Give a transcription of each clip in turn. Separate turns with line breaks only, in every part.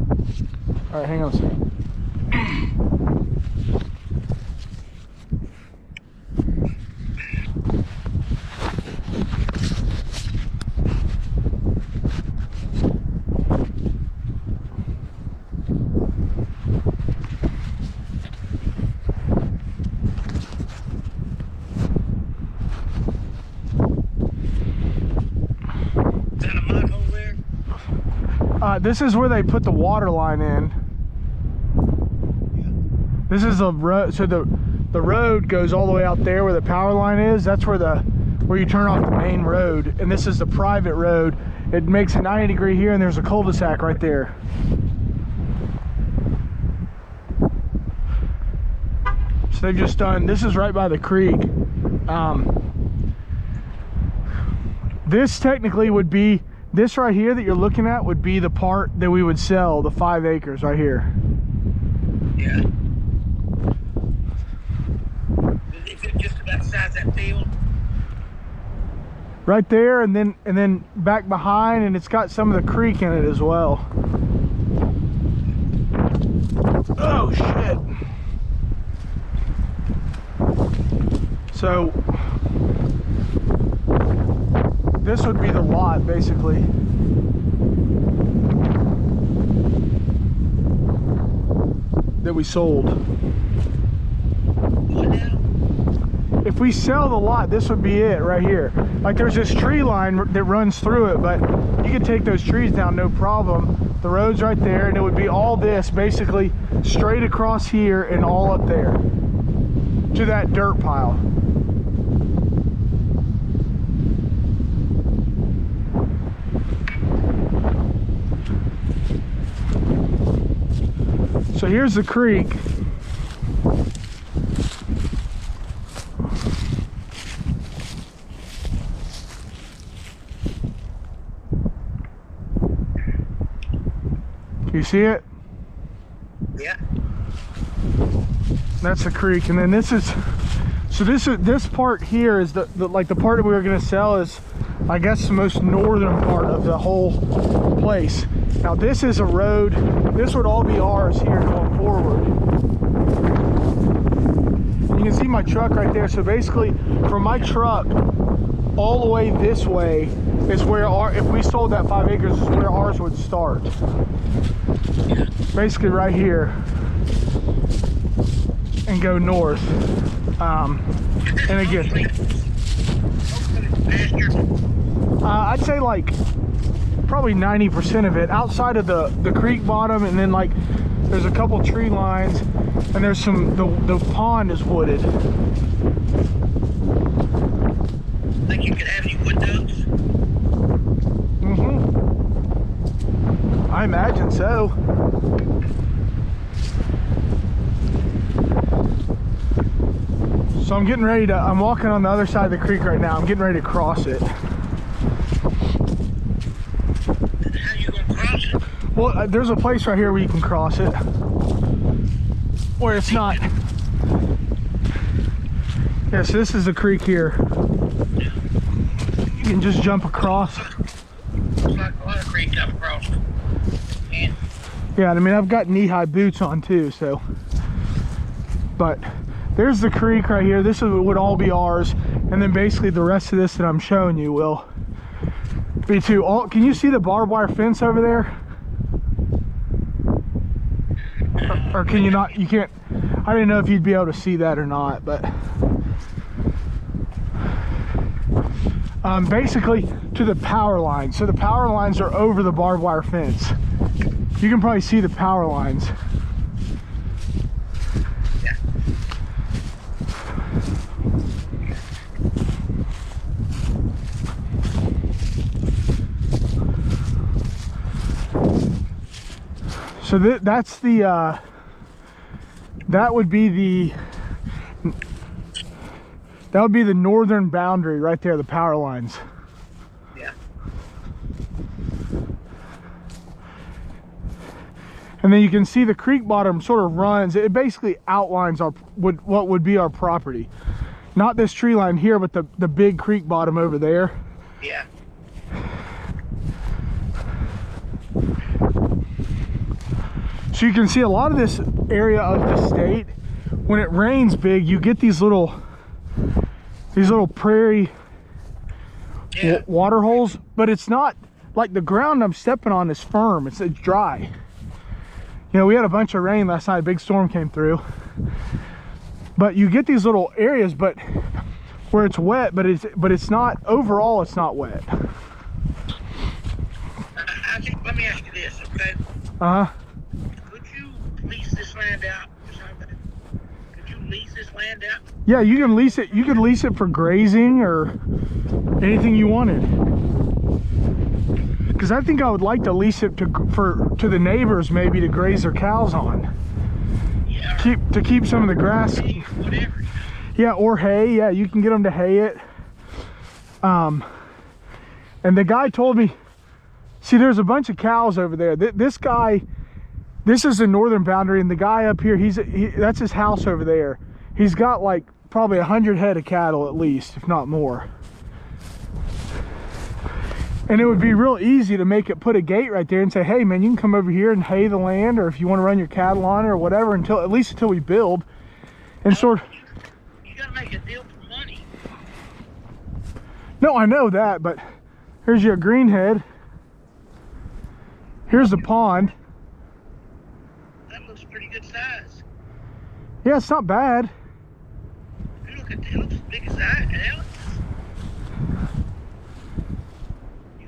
All right, hang on a second. This is where they put the water line in. This is the road, so the road goes all the way out there where the power line is. That's where you turn off the main road, and this is the private road. It makes a 90-degree here, and there's a cul-de-sac right there. So they've just done, this is right by the creek. This technically would be, this right here that you're looking at would be the part that we would sell, the 5 acres right here.
Yeah. Is it just about the size of that field?
Right there, and then back behind, and it's got some of the creek in it as well. Oh shit. So this would be the lot, basically. That we sold.
What now?
If we sell the lot, this would be it right here. Like there's this tree line that runs through it, but you can take those trees down, no problem. The road's right there, and it would be all this basically straight across here and all up there to that dirt pile. So here's the creek. Can you see it?
Yeah.
That's the creek, and then this is, so this part here is the like the part that we were gonna sell is, I guess, the most northern part of the whole place. Now this is a road, this would all be ours here going forward. You can see my truck right there. So basically from my truck all the way this way is where if we sold that 5 acres, is where ours would start. Basically right here and go north. And again, I'd say like probably 90% of it outside of the creek bottom, and then like there's a couple tree lines, and there's some, the pond is wooded.
Think you could have any wood ducks?
I imagine so. So I'm getting ready to, I'm walking on the other side of the creek right now. I'm getting ready to cross it.
How you gonna cross it?
Well, there's a place right here where you can cross it, where it's not. Yeah, so this is the creek here. You can just jump across.
Looks like a lot of creeks I've crossed. And
Yeah, I mean, I've got knee-high boots on too, so. But there's the creek right here. This would all be ours, and then basically the rest of this that I'm showing you will be too. Can you see the barbed wire fence over there? Or can you not? You can't. I didn't know if you'd be able to see that or not, but basically to the power lines. So the power lines are over the barbed wire fence. You can probably see the power lines.
yeah.
So that's the that would be the northern boundary right there, the power lines.
Yeah.
And then you can see the creek bottom sort of runs. It basically outlines what would be our property. Not this tree line here, but the big creek bottom over there.
Yeah.
So you can see a lot of this area of the state, when it rains big, you get these little prairie water holes, but it's not like the ground I'm stepping on is firm. It's dry. You know, we had a bunch of rain last night, a big storm came through. But you get these little areas but where it's wet, but it's not, overall it's not wet.
Let me ask you this, okay?
Uh-huh.
Could you lease this land out or something? Could you lease this land out?
Yeah, you can lease it. You could lease it for grazing or anything you wanted. Because I think I would like to lease it to the neighbors, maybe to graze their cows on.
Yeah.
To keep some of the grass.
Whatever.
Yeah, or hay. Yeah, you can get them to hay it. And the guy told me, see, there's a bunch of cows over there. This guy, this is the northern boundary, and the guy up here, that's his house over there. He's got like probably 100 head of cattle at least, if not more. And it would be real easy to put a gate right there and say, hey man, you can come over here and hay the land, or if you want to run your cattle on it or whatever, at least until we build. And sort of,
you gotta make a deal for money.
No, I know that, but here's your greenhead. Here's the pond.
That looks pretty good size.
Yeah, it's not bad.
It looks as big as that. Hell. You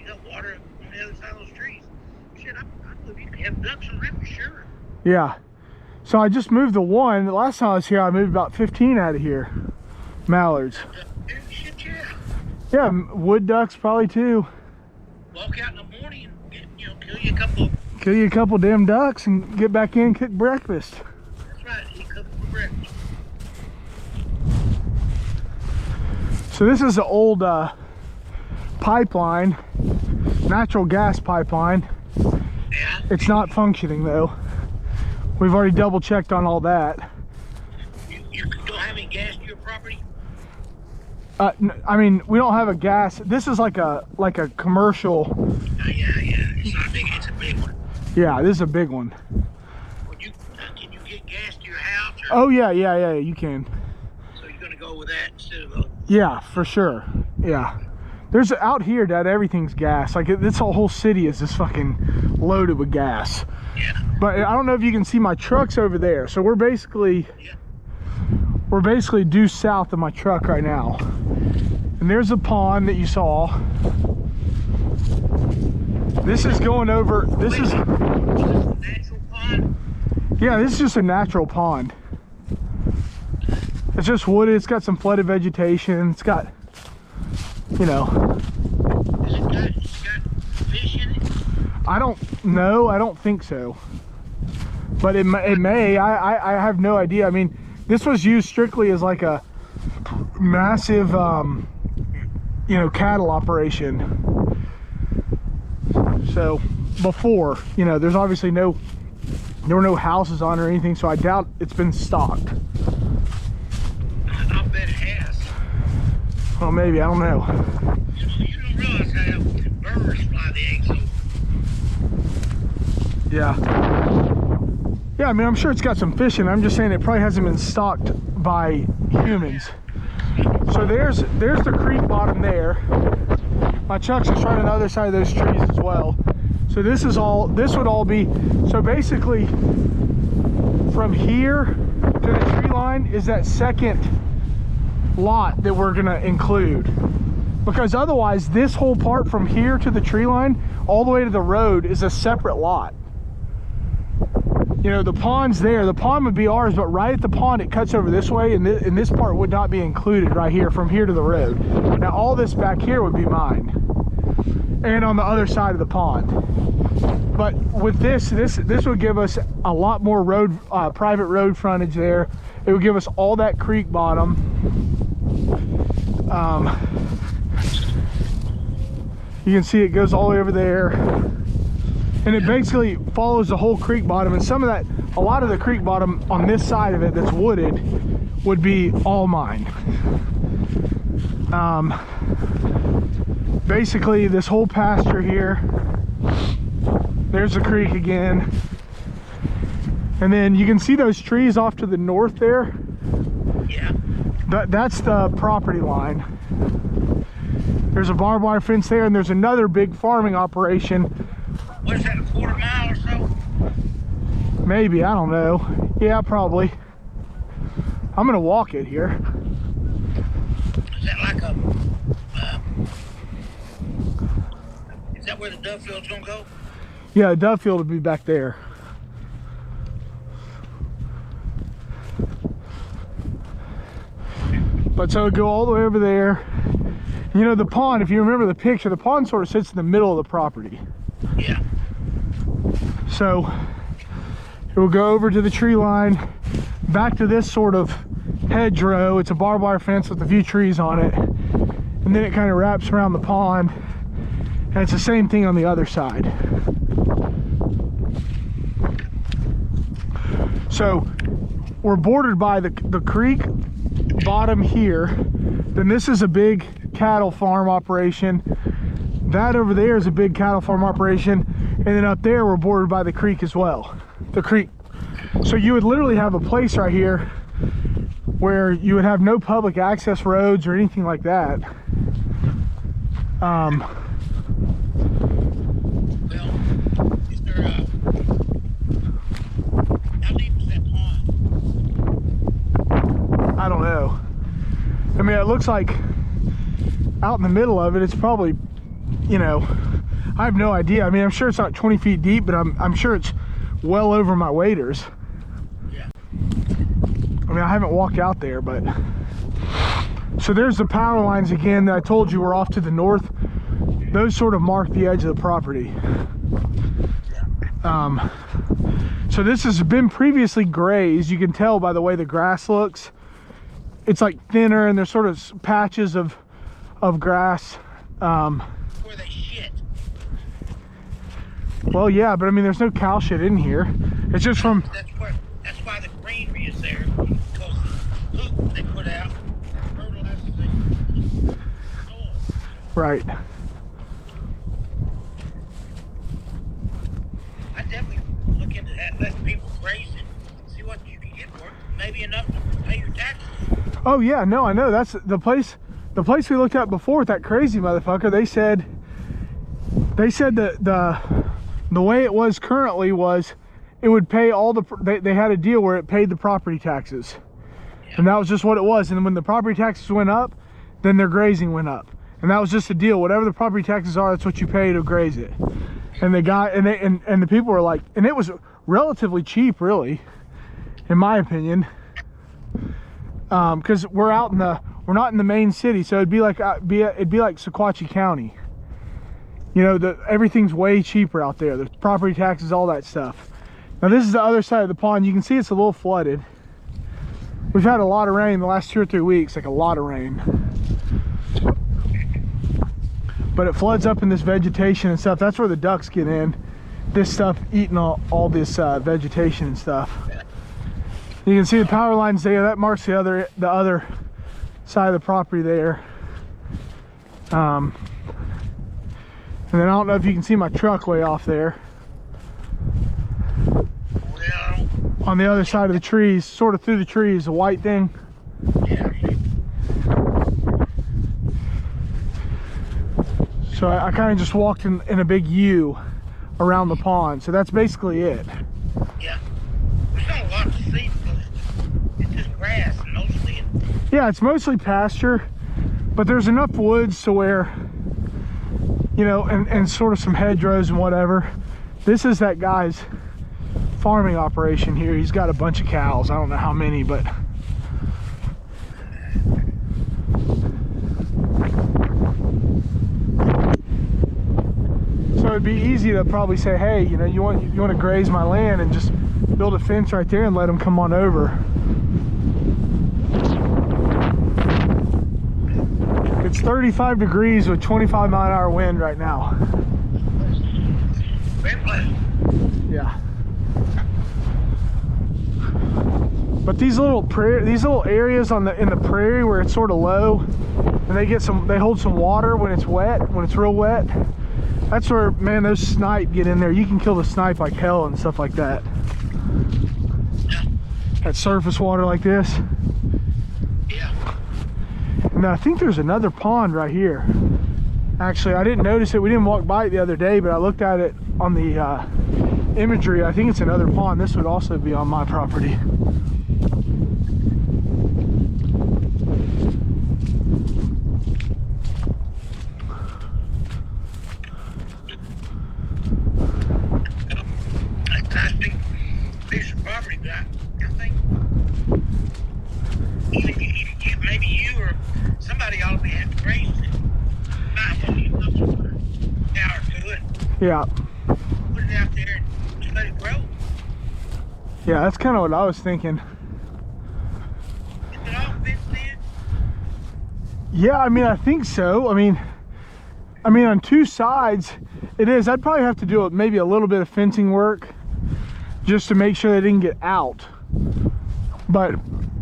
got water on the other side of those trees. Shit, I believe you could have ducks and rivers, sure.
Yeah. So I just moved the one. The last time I was here, I moved about 15 out of here. Mallards.
Shit, yeah.
Yeah, wood ducks probably too.
Walk out in the morning and
kill you a couple damn ducks and get back in and cook breakfast.
That's right, eat a couple for breakfast.
So this is the old pipeline, natural gas pipeline.
Yeah.
It's not functioning though. We've already double checked on all that.
You don't have any gas to your property?
I mean, we don't have a gas. This is like a commercial.
Yeah. It's not big. It's a big one.
Yeah, this is a big one.
Can you get gas to your house?
Oh yeah, you can.
So you're gonna go with that instead of the...
Yeah, for sure. Yeah. There's out here, Dad, everything's gas. Like this whole city is just fucking loaded with gas.
Yeah.
But I don't know if you can see my truck's over there. So we're basically due south of my truck right now. And there's a pond that you saw. This is going over, this is
a natural pond?
Yeah, this is just a natural pond. It's just wooded, it's got some flooded vegetation, it's got, you know.
Has it got fish in it?
I don't know, I don't think so. But it may, I have no idea. I mean, this was used strictly as like a massive, you know, cattle operation. So before, you know, there's obviously there were no houses on or anything, so I doubt it's been stocked.
I'll bet it has.
Well, maybe, I don't know.
You don't realize how birds fly the eggs over.
Yeah, I mean, I'm sure it's got some fish in it. I'm just saying it probably hasn't been stocked by humans. So there's the creek bottom there. My truck's just right on the other side of those trees as well. So this would all be, so basically from here to the tree line is that second lot that we're gonna include. Because otherwise this whole part from here to the tree line all the way to the road is a separate lot. You know, the pond's there, the pond would be ours, but right at the pond it cuts over this way, and this part would not be included right here from here to the road. Now all this back here would be mine, and on the other side of the pond. But with this would give us a lot more road, private road frontage there. It would give us all that creek bottom. You can see it goes all the way over there, and it basically follows the whole creek bottom. And some of that, a lot of the creek bottom on this side of it that's wooded would be all mine. Basically this whole pasture here, there's the creek again. And then you can see those trees off to the north there.
Yeah.
That's the property line. There's a barbed wire fence there, and there's another big farming operation.
What's that, a quarter mile or so?
Maybe, I don't know. Yeah, probably. I'm gonna walk it here.
Is that like a, is that where the dove field's gonna go?
Yeah, the dove field will be back there. But so it'll go all the way over there. You know, the pond, if you remember the picture, the pond sort of sits in the middle of the property.
Yeah.
So it will go over to the tree line, back to this sort of hedgerow. It's a barbed wire fence with a few trees on it. And then it kind of wraps around the pond. And it's the same thing on the other side. So we're bordered by the creek bottom here. Then this is a big cattle farm operation. That over there is a big cattle farm operation. And then up there we're bordered by the creek as well. The creek. So you would literally have a place right here where you would have no public access roads or anything like that.
Well, is there how deep is that pond?
I don't know. I mean, it looks like out in the middle of it, it's probably, you know, I have no idea. I mean, I'm sure it's not 20 feet deep, but I'm sure it's well over my waders.
Yeah.
I mean, I haven't walked out there, but so there's the power lines again that I told you were off to the north. Those sort of mark the edge of the property. So this has been previously grazed. You can tell by the way the grass looks. It's like thinner, and there's sort of patches of grass.
Where they shit.
Well, yeah, but I mean, there's no cow shit in here. It's just from.
That's why the greenery is there, because the poop they put out fertilizes the soil.
Right.
I definitely look into that, letting people graze it, see what you can get for it. Maybe enough to pay your taxes.
Oh yeah, no, I know. That's the place. The place we looked at before with that crazy motherfucker. They said that the way it was currently was it would pay all the. They had a deal where it paid the property taxes, and that was just what it was. And when the property taxes went up, then their grazing went up, and that was just the deal. Whatever the property taxes are, that's what you pay to graze it. And the guy and the people were like, and it was relatively cheap, really, in my opinion. Because we're not in the main city, so it'd be like Sequatchie County. You know, everything's way cheaper out there. The property taxes, all that stuff. Now this is the other side of the pond. You can see it's a little flooded. We've had a lot of rain the last 2 or 3 weeks, like a lot of rain. But it floods up in this vegetation and stuff. That's where the ducks get in. This stuff eating all this vegetation and stuff. You can see the power lines there. That marks the other side of the property there. And then I don't know if you can see my truck way off there.
Well,
On the other side of the trees, sort of through the trees, a white thing.
yeah.
So I kind of just walked in a big U around the pond. So that's basically it.
Yeah. There's not a lot to see because it's just grass mostly.
Yeah, it's mostly pasture, but there's enough woods to where, you know, and sort of some hedgerows and whatever. This is that guy's farming operation here. He's got a bunch of cows. I don't know how many, but so it'd be easy to probably say, hey, you know, you want to graze my land, and just build a fence right there and let them come on over. It's 35 degrees with 25-mile-an-hour wind right now. Yeah. But these little areas in the prairie where it's sort of low, and they hold some water when it's real wet. That's where, man, those snipe get in there. You can kill the snipe like hell and stuff like that. That surface water like this.
Yeah.
And I think there's another pond right here. Actually, I didn't notice it. We didn't walk by it the other day, but I looked at it on the imagery. I think it's another pond. This would also be on my property.
I think piece of property, but I think maybe you or somebody ought to be at the race. Might want to use a tower to it.
Yeah.
Put it out there and just let it grow.
Yeah, that's kind of what I was thinking.
Is it all fenced in?
Yeah, I mean, I think so. I mean, on two sides, it is. I'd probably have to do maybe a little bit of fencing work just to make sure they didn't get out. But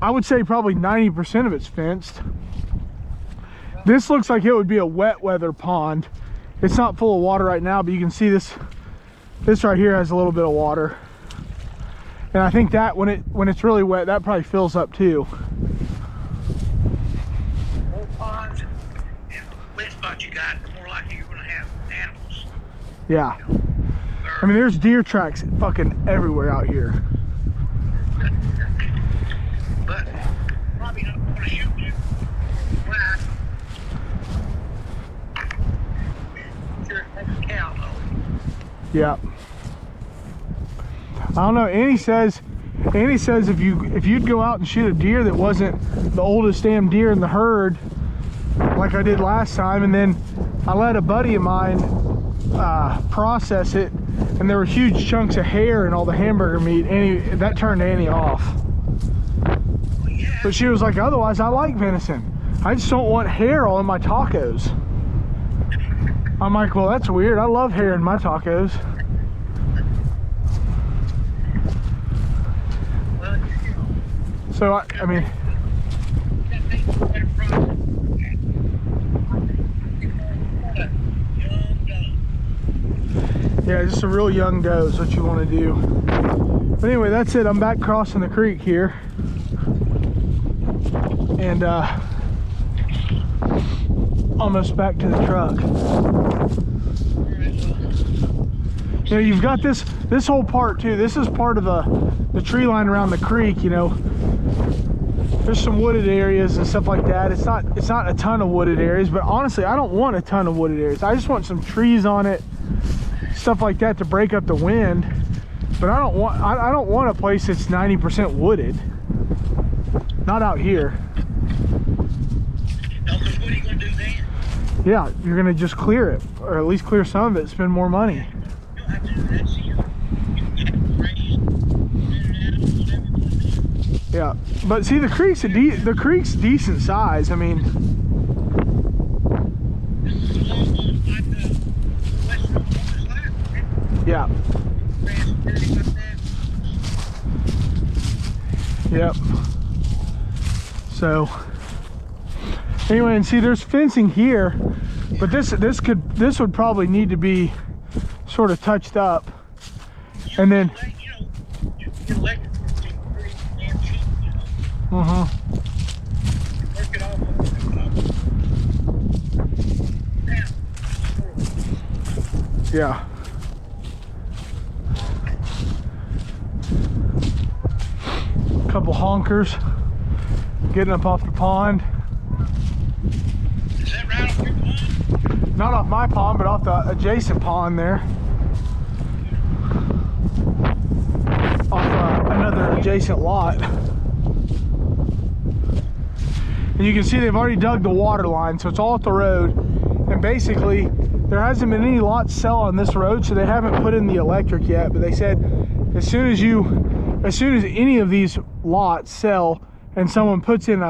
I would say probably 90% of it's fenced. This looks like it would be a wet weather pond. It's not full of water right now, but you can see this right here has a little bit of water. And I think that when it's really wet, that probably fills up too.
More ponds and wet spots you got, the more likely you're going to have animals.
Yeah. I mean, there's deer tracks fucking everywhere out here.
But probably not going to shoot you. Why? Sure, that's a cow though.
Yeah. I don't know. Annie says if you'd go out and shoot a deer that wasn't the oldest damn deer in the herd, like I did last time, and then I let a buddy of mine process it, and there were huge chunks of hair and all the hamburger meat. That turned Annie off. But she was like, otherwise I like venison. I just don't want hair all in my tacos. I'm like, well, that's weird. I love hair in my tacos. So I mean, yeah, just a real young doe is what you want to do. But anyway, that's it. I'm back crossing the creek here, and almost back to the truck. You know, you've got this whole part too. This is part of the tree line around the creek. You know, there's some wooded areas and stuff like that. It's not a ton of wooded areas, but honestly, I don't want a ton of wooded areas. I just want some trees on it, stuff like that to break up the wind. But I don't want a place that's 90% wooded. Not out here.
No, because what are you going to do then?
Yeah, you're gonna just clear it, or at least clear some of it. Spend more money.
You don't have to do that. See, you can raise, whatever.
Yeah, but see, the creek's decent size. I mean,
This is a long one, like the western Oklahoma last.
yeah, yep. So anyway, and see, there's fencing here, but this would probably need to be sort of touched up, and then
work it off.
yeah. Couple honkers getting up off the pond.
Is that right off your pond?
Not off my pond, but off the adjacent pond there. Off another adjacent lot. And you can see they've already dug the water line, so it's all at the road. And basically, there hasn't been any lots sell on this road, so they haven't put in the electric yet. But they said as soon as any of these lots sell and someone puts in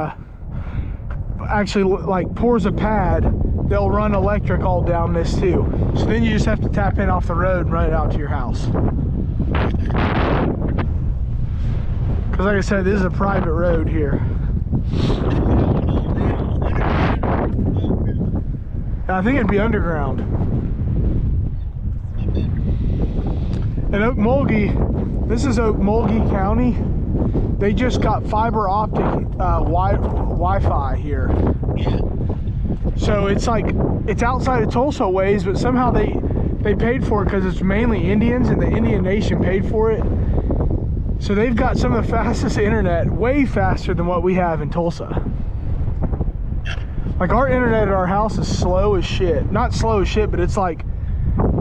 actually like pours a pad, they'll run electric all down this too. So then you just have to tap in off the road and run it out to your house. Because like I said, this is a private road here. I think it'd be underground. In Okmulgee, this is Okmulgee County. They just got fiber optic Wi-Fi here.
Yeah.
So it's like, it's outside of Tulsa ways, but somehow they paid for it because it's mainly Indians and the Indian Nation paid for it. So they've got some of the fastest internet, way faster than what we have in Tulsa. Like our internet at our house is slow as shit. Not slow as shit, but it's like,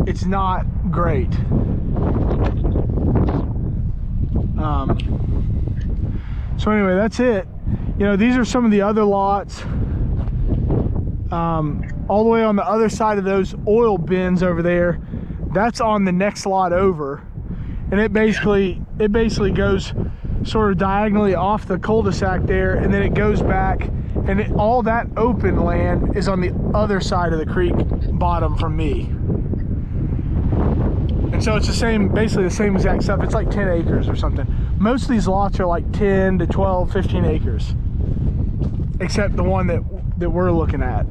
it's not great. So anyway, that's it. You know, these are some of the other lots. All the way on the other side of those oil bins over there, that's on the next lot over. And it basically goes sort of diagonally off the cul-de-sac there, and then it goes back, and all that open land is on the other side of the creek bottom from me. And so it's the same, basically the same exact stuff. It's like 10 acres or something. Most of these lots are like 10 to 12, 15 acres. Except the one that we're looking at.